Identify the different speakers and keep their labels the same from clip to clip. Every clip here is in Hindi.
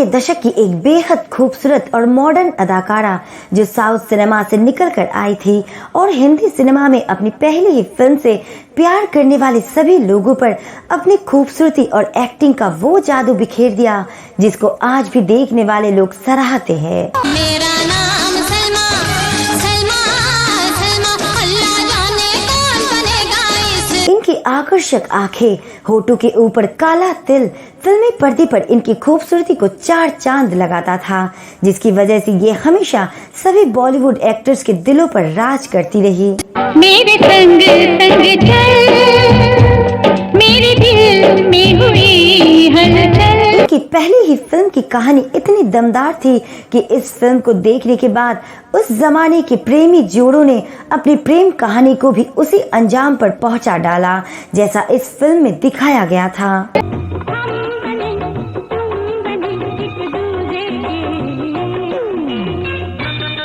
Speaker 1: के दशक की एक बेहद खूबसूरत और मॉडर्न अदाकारा जो साउथ सिनेमा से निकलकर आई थी और हिंदी सिनेमा में अपनी पहली ही फिल्म से प्यार करने वाले सभी लोगों पर अपनी खूबसूरती और एक्टिंग का वो जादू बिखेर दिया जिसको आज भी देखने वाले लोग सराहते हैं।
Speaker 2: मेरा नाम सलमा, सलमा, सलमा, अल्लाह जाने कौन बनेगा इस।
Speaker 1: इनकी आकर्षक आंखें, होठों के ऊपर काला तिल फिल्मी पर्दे पर इनकी खूबसूरती को चार चांद लगाता था, जिसकी वजह से ये हमेशा सभी बॉलीवुड एक्टर्स के दिलों पर राज करती रही।
Speaker 2: मेरे संग संग चल, मेरे दिल में हुई हलचल।
Speaker 1: इनकी पहली ही फिल्म की कहानी इतनी दमदार थी कि इस फिल्म को देखने के बाद उस जमाने के प्रेमी जोड़ों ने अपनी प्रेम कहानी को भी उसी अंजाम पर पहुंचा डाला जैसा इस फिल्म में दिखाया गया था।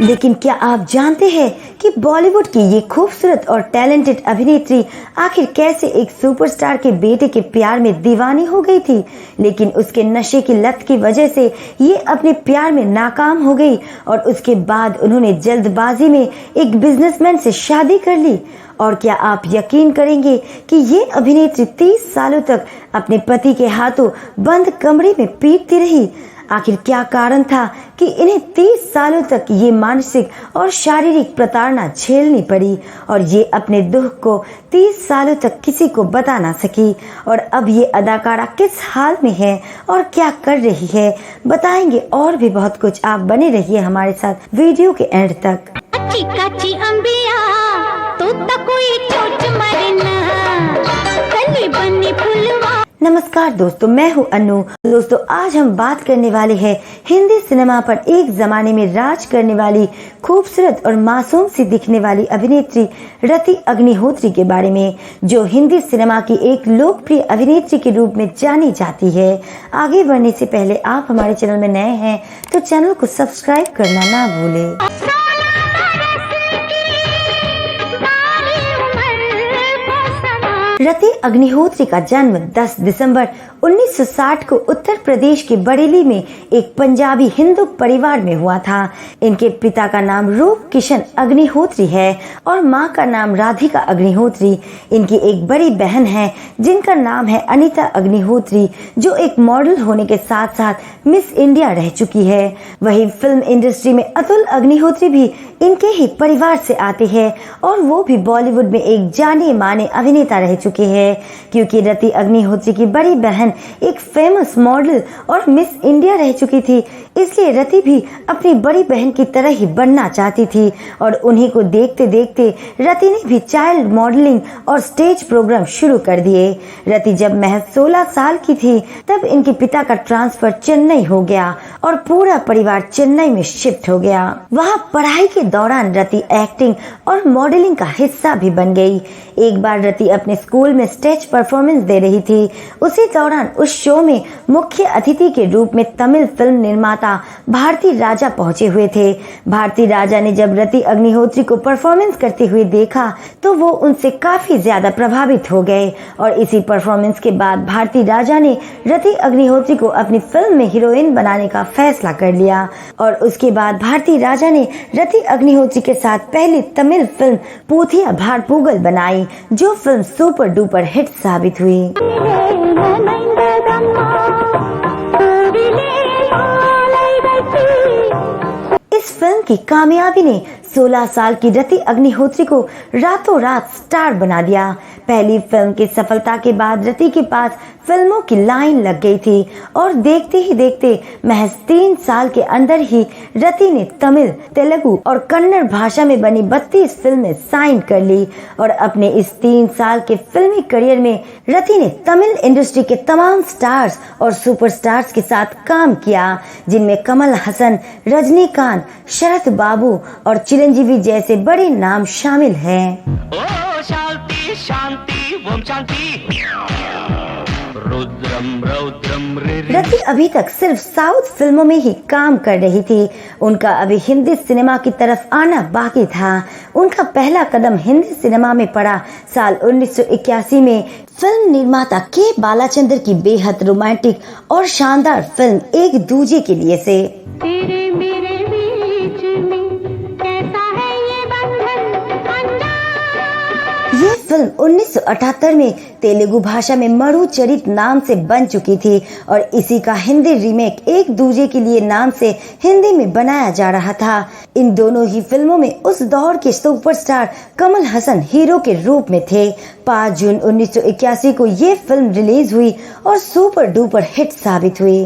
Speaker 1: लेकिन क्या आप जानते हैं कि बॉलीवुड की ये खूबसूरत और टैलेंटेड अभिनेत्री आखिर कैसे एक सुपरस्टार के बेटे के प्यार में दीवानी हो गई थी, लेकिन उसके नशे की लत की वजह से ये अपने प्यार में नाकाम हो गई और उसके बाद उन्होंने जल्दबाजी में एक बिजनेसमैन से शादी कर ली। और क्या आप यकीन करेंगे कि ये अभिनेत्री 30 सालों तक अपने पति के हाथों बंद कमरे में पीटती रही। आखिर क्या कारण था कि इन्हें 30 सालों तक ये मानसिक और शारीरिक प्रताड़ना झेलनी पड़ी और ये अपने दुख को 30 सालों तक किसी को बता ना सकी। और अब ये अदाकारा किस हाल में है और क्या कर रही है बताएंगे और भी बहुत कुछ। आप बने रहिए हमारे साथ वीडियो के एंड तक।
Speaker 2: कच्ची कच्ची अंबिया तो कोई चोट मरना, कली बनी फुलवा।
Speaker 1: नमस्कार दोस्तों, मैं हूं अनु। दोस्तों, आज हम बात करने वाले हैं हिंदी सिनेमा पर एक जमाने में राज करने वाली खूबसूरत और मासूम सी दिखने वाली अभिनेत्री रति अग्निहोत्री के बारे में, जो हिंदी सिनेमा की एक लोकप्रिय अभिनेत्री के रूप में जानी जाती है। आगे बढ़ने से पहले आप हमारे चैनल में नए हैं तो चैनल को सब्सक्राइब करना ना भूलें। रति अग्निहोत्री का जन्म 10 दिसंबर 1960 को उत्तर प्रदेश के बरेली में एक पंजाबी हिंदू परिवार में हुआ था। इनके पिता का नाम रूप किशन अग्निहोत्री है और मां का नाम राधिका अग्निहोत्री। इनकी एक बड़ी बहन है जिनका नाम है अनीता अग्निहोत्री, जो एक मॉडल होने के साथ साथ मिस इंडिया रह चुकी है। वही फिल्म इंडस्ट्री में अतुल अग्निहोत्री भी इनके ही परिवार से आते हैं और वो भी बॉलीवुड में एक जाने माने अभिनेता रह चुके हैं। क्योंकि रति अग्निहोत्री की बड़ी बहन एक फेमस मॉडल और मिस इंडिया रह चुकी थी, इसलिए रति भी अपनी बड़ी बहन की तरह ही बनना चाहती थी और उन्हीं को देखते देखते रति ने भी चाइल्ड मॉडलिंग और स्टेज प्रोग्राम शुरू कर दिए। रति जब महज 16 साल की थी तब इनके पिता का ट्रांसफर चेन्नई हो गया और पूरा परिवार चेन्नई में शिफ्ट हो गया। वहाँ पढ़ाई के दौरान रति एक्टिंग और मॉडलिंग का हिस्सा भी बन गई। एक बार रति अपने स्कूल में स्टेज परफॉर्मेंस दे रही थी। उसी दौरान उस शो में मुख्य अतिथि के रूप में तमिल फिल्म निर्माता भारती राजा पहुंचे हुए थे। भारती राजा ने जब रति अग्निहोत्री को परफॉर्मेंस करते हुए देखा तो वो उनसे काफी ज्यादा प्रभावित हो गए और इसी परफॉर्मेंस के बाद भारती राजा ने रति अग्निहोत्री को अपनी फिल्म में हीरोइन बनाने का फैसला कर लिया। और उसके बाद भारती राजा ने रति अग्निहोत्री के साथ पहली तमिल फिल्म पूथिया भाड़पूगल बनाई, जो फिल्म सुपर डुपर हिट साबित हुई। इस फिल्म की कामयाबी ने 16 साल की रति अग्निहोत्री को रातों रात स्टार बना दिया। पहली फिल्म की सफलता के बाद रति के पास फिल्मों की लाइन लग गई थी और देखते ही देखते महज 3 साल के अंदर ही रति ने तमिल, तेलुगु और कन्नड़ भाषा में बनी 32 फिल्में साइन कर ली। और अपने इस 3 साल के फिल्मी करियर में रति ने तमिल इंडस्ट्री के तमाम स्टार्स और सुपरस्टार्स के साथ काम किया, जिनमें कमल हसन, रजनीकांत, शरत बाबू और चिरंजीवी जैसे बड़े नाम शामिल हैं।
Speaker 3: शांति शांति ओम शांति रुद्र
Speaker 1: रति अभी तक सिर्फ साउथ फिल्मों में ही काम कर रही थी। उनका अभी हिंदी सिनेमा की तरफ आना बाकी था। उनका पहला कदम हिंदी सिनेमा में पड़ा साल 1981 में फिल्म निर्माता के बालाचंद्र की बेहद रोमांटिक और शानदार फिल्म एक दूजे के लिए से।
Speaker 2: तेरे मेरे बीच में कैसा है ये बंधन
Speaker 1: ये फिल्म 1978 में तेलुगु भाषा में मरु चरित नाम से बन चुकी थी और इसी का हिंदी रीमेक एक दूजे के लिए नाम से हिंदी में बनाया जा रहा था। इन दोनों ही फिल्मों में उस दौर के सुपरस्टार कमल हसन हीरो के रूप में थे। 5 जून 1981 को ये फिल्म रिलीज हुई और सुपर डुपर हिट साबित हुई।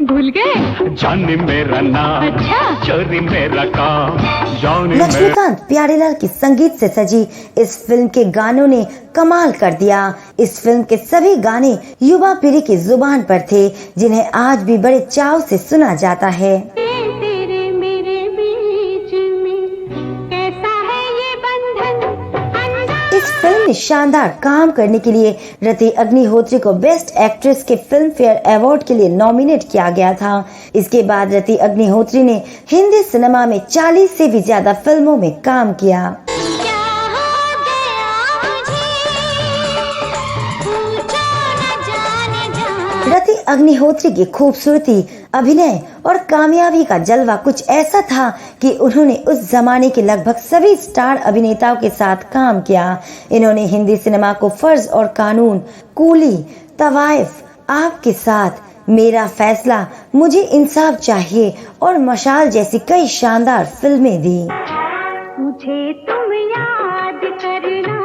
Speaker 2: भूल गए
Speaker 3: जानी मेरा नाम,
Speaker 2: अच्छा
Speaker 3: चोरी मेरा काम, जानी
Speaker 1: लक्ष्मीकांत प्यारेलाल की संगीत से सजी इस फिल्म के गानों ने कमाल कर दिया। इस फिल्म के सभी गाने युवा पीढ़ी की जुबान पर थे, जिन्हें आज भी बड़े चाव से सुना जाता है।
Speaker 2: तेरे मेरे बीच में कैसा है ये बंधन
Speaker 1: इस फिल्म में शानदार काम करने के लिए रति अग्निहोत्री को बेस्ट एक्ट्रेस के फिल्म फेयर अवार्ड के लिए नॉमिनेट किया गया था। इसके बाद रति अग्निहोत्री ने हिंदी सिनेमा में 40 से भी ज्यादा फिल्मों में काम किया।
Speaker 2: क्या हो गया मुझे पूछो न जाने जा
Speaker 1: रति अग्निहोत्री की खूबसूरती, अभिनय और कामयाबी का जलवा कुछ ऐसा था कि उन्होंने उस जमाने के लगभग सभी स्टार अभिनेताओं के साथ काम किया। इन्होंने हिंदी सिनेमा को फर्ज और कानून, कूली, तवाइफ, आपके साथ, मेरा फैसला, मुझे इंसाफ चाहिए और मशाल जैसी कई शानदार फिल्में दी।
Speaker 2: मुझे तुम याद करना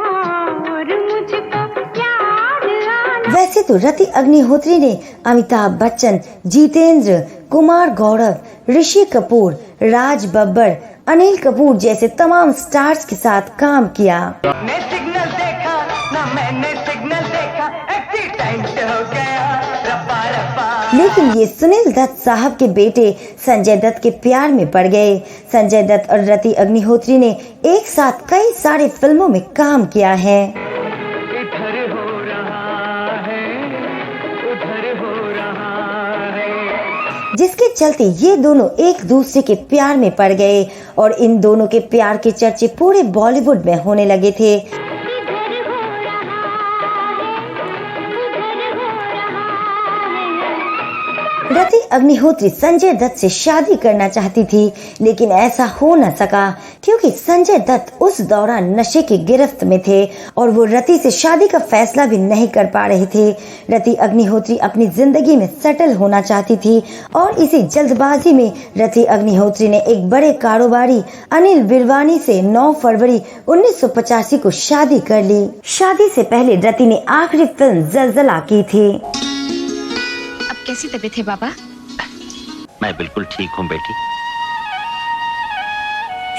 Speaker 2: और मुझको याद आना।
Speaker 1: वैसे तो रति अग्निहोत्री ने अमिताभ बच्चन, जितेंद्र, कुमार गौरव, ऋषि कपूर, राज बब्बर, अनिल कपूर जैसे तमाम स्टार्स के साथ काम किया।
Speaker 4: ने सिग्नल देखा ना मैंने सिग्नल देखा, एक्सीडेंट हो गया रब्बा रब्बा।
Speaker 1: लेकिन ये सुनील दत्त साहब के बेटे संजय दत्त के प्यार में पड़ गए। संजय दत्त और रति अग्निहोत्री ने एक साथ कई सारे फिल्मों में काम किया है।
Speaker 4: इधर हो रहा है, उधर हो रहा है।
Speaker 1: जिसके चलते ये दोनों एक दूसरे के प्यार में पड़ गए और इन दोनों के प्यार के चर्चे पूरे बॉलीवुड में होने लगे थे।
Speaker 2: इधर हो रहा है उधर हो रहा है।
Speaker 1: रति अग्निहोत्री संजय दत्त से शादी करना चाहती थी, लेकिन ऐसा हो न सका क्योंकि संजय दत्त उस दौरान नशे की गिरफ्त में थे और वो रति से शादी का फैसला भी नहीं कर पा रहे थे। रति अग्निहोत्री अपनी जिंदगी में सेटल होना चाहती थी और इसी जल्दबाजी में रति अग्निहोत्री ने एक बड़े कारोबारी अनिल बिरवानी से 9 फरवरी 1985 को शादी कर ली। शादी से पहले रति ने आखिरी फिल्म जलजला की थी।
Speaker 5: अब कैसी तबीयत है बाबा?
Speaker 3: मैं बिल्कुल ठीक हूँ बेटी।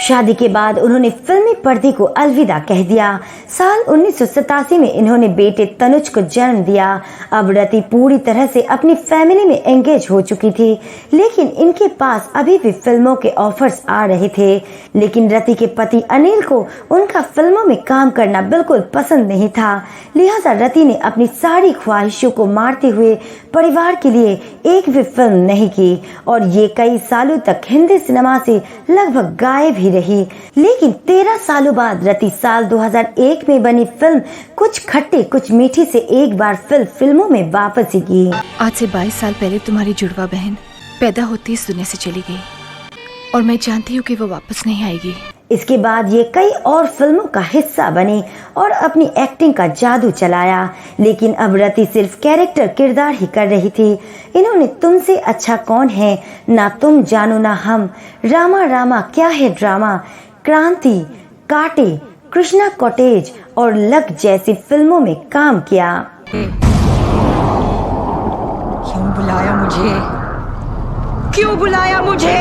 Speaker 1: शादी के बाद उन्होंने फिल्मी पर्दे को अलविदा कह दिया। साल 1987 में इन्होंने बेटे तनुज को जन्म दिया। अब रति पूरी तरह से अपनी फैमिली में एंगेज हो चुकी थी, लेकिन इनके पास अभी भी फिल्मों के ऑफर्स आ रहे थे। लेकिन रति के पति अनिल को उनका फिल्मों में काम करना बिल्कुल पसंद नहीं था, लिहाजा रति ने अपनी सारी ख्वाहिशों को मारते हुए परिवार के लिए एक भी फिल्म नहीं की और ये कई सालों तक हिंदी सिनेमा से लगभग गायब ही रही। लेकिन 13 सालों बाद रति साल 2001 में बनी फिल्म कुछ खट्टी कुछ मीठी से एक बार फिल्मों में वापस की।
Speaker 5: आज से 22 साल पहले तुम्हारी जुड़वा बहन पैदा होती इस दुनिया से चली गई और मैं जानती हूँ कि वो वापस नहीं आएगी।
Speaker 1: इसके बाद ये कई और फिल्मों का हिस्सा बनी और अपनी एक्टिंग का जादू चलाया, लेकिन अब रति सिर्फ कैरेक्टर किरदार ही कर रही थी। इन्होंने तुमसे अच्छा कौन है, ना तुम जानो ना हम, रामा रामा क्या है ड्रामा, क्रांति, कांटे, कृष्णा कॉटेज और लक जैसी फिल्मों में काम किया।
Speaker 5: क्यों बुलाया मुझे? क्यों बुलाया मुझे?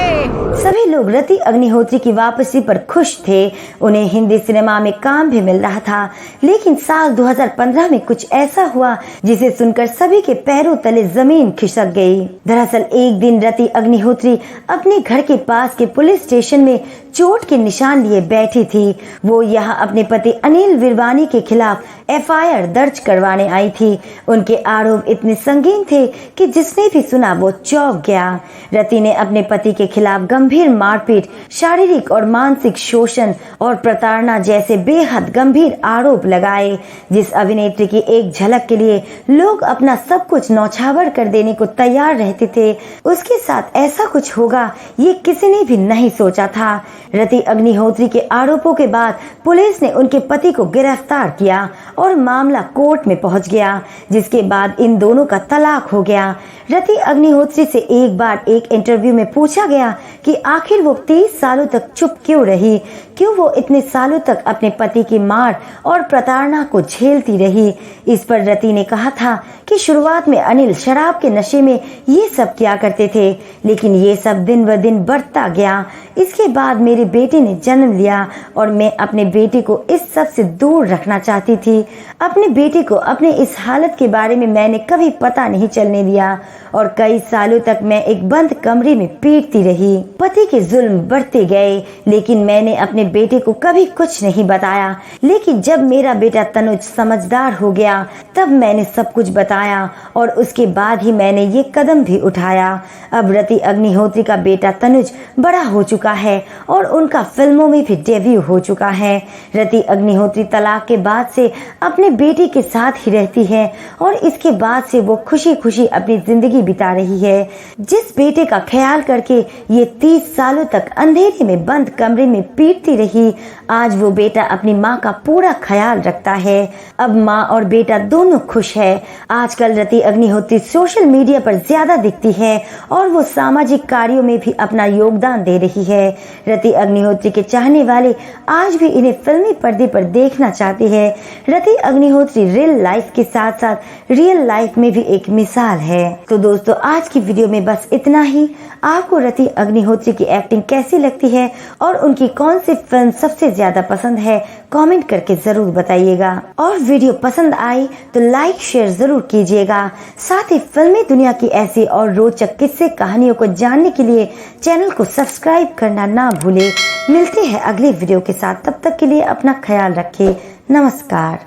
Speaker 1: सभी लोग रति अग्निहोत्री की वापसी पर खुश थे। उन्हें हिंदी सिनेमा में काम भी मिल रहा था, लेकिन साल 2015 में कुछ ऐसा हुआ जिसे सुनकर सभी के पैरों तले जमीन खिसक गई। दरअसल एक दिन रति अग्निहोत्री अपने घर के पास के पुलिस स्टेशन में चोट के निशान लिए बैठी थी। वो यहाँ अपने पति अनिल बिरवानी के खिलाफ एफआईआर दर्ज करवाने आई थी। उनके आरोप इतने संगीन थे कि जिसने भी सुना वो चौंक गया। रति ने अपने पति के खिलाफ गंभीर मारपीट, शारीरिक और मानसिक शोषण और प्रताड़ना जैसे बेहद गंभीर आरोप लगाए। जिस अभिनेत्री की एक झलक के लिए लोग अपना सब कुछ नौछावर कर देने को तैयार रहते थे, उसके साथ ऐसा कुछ होगा ये किसी ने भी नहीं सोचा था। रति अग्निहोत्री के आरोपों के बाद पुलिस ने उनके पति को गिरफ्तार किया और मामला कोर्ट में पहुंच गया, जिसके बाद इन दोनों का तलाक हो गया। रति अग्निहोत्री से एक बार एक इंटरव्यू में पूछा गया कि आखिर वो 30 सालों तक चुप क्यों रही, क्यों वो इतने सालों तक अपने पति की मार और प्रताड़ना को झेलती रही। इस पर रति ने कहा था कि शुरुआत में अनिल शराब के नशे में ये सब किया करते थे, लेकिन ये सब दिन ब दिन बढ़ता गया। इसके बाद मेरे बेटे ने जन्म लिया और मैं अपने बेटे को इस सब से दूर रखना चाहती थी। अपने बेटे को अपने इस हालत के बारे में मैंने कभी पता नहीं चलने दिया और कई सालों तक मैं एक बंद कमरे में पीटती रही। पति के जुल्म बढ़ते गए, लेकिन मैंने अपने बेटे को कभी कुछ नहीं बताया। लेकिन जब मेरा बेटा तनुज समझदार हो गया तब मैंने सब कुछ बताया और उसके बाद ही मैंने ये कदम भी उठाया। अब रति अग्निहोत्री का बेटा तनुज बड़ा हो चुका है और उनका फिल्मों में भी डेब्यू हो चुका है। रति अग्निहोत्री तलाक के बाद से अपने बेटे के साथ ही रहती है और इसके बाद से वो खुशी खुशी अपनी जिंदगी बिता रही है। जिस बेटे का ख्याल करके ये 30 सालों तक अंधेरे में बंद कमरे में पीटती रही, आज वो बेटा अपनी माँ का पूरा ख्याल रखता है। अब माँ और बेटा दोनों खुश है। आजकल रति अग्निहोत्री सोशल मीडिया पर ज्यादा दिखती है और वो सामाजिक कार्यों में भी अपना योगदान दे रही है। रति अग्निहोत्री के चाहने वाले आज भी इन्हें फिल्मी पर्दे पर देखना चाहते हैं। रति अग्निहोत्री रियल लाइफ के साथ साथ रियल लाइफ में भी एक मिसाल है। तो दोस्तों, आज की वीडियो में बस इतना ही। आपको रति अग्निहोत्री की एक्टिंग कैसी लगती है और उनकी कौन सी फिल्म सबसे ज्यादा पसंद है, कमेंट करके जरूर बताइएगा। और वीडियो पसंद आई तो लाइक शेयर जरूर कीजिएगा। साथ ही फिल्मी दुनिया की ऐसी और रोचक किस्से कहानियों को जानने के लिए चैनल को सब्सक्राइब करना ना भूले। मिलते हैं अगले वीडियो के साथ, तब तक के लिए अपना ख्याल रखिए। नमस्कार।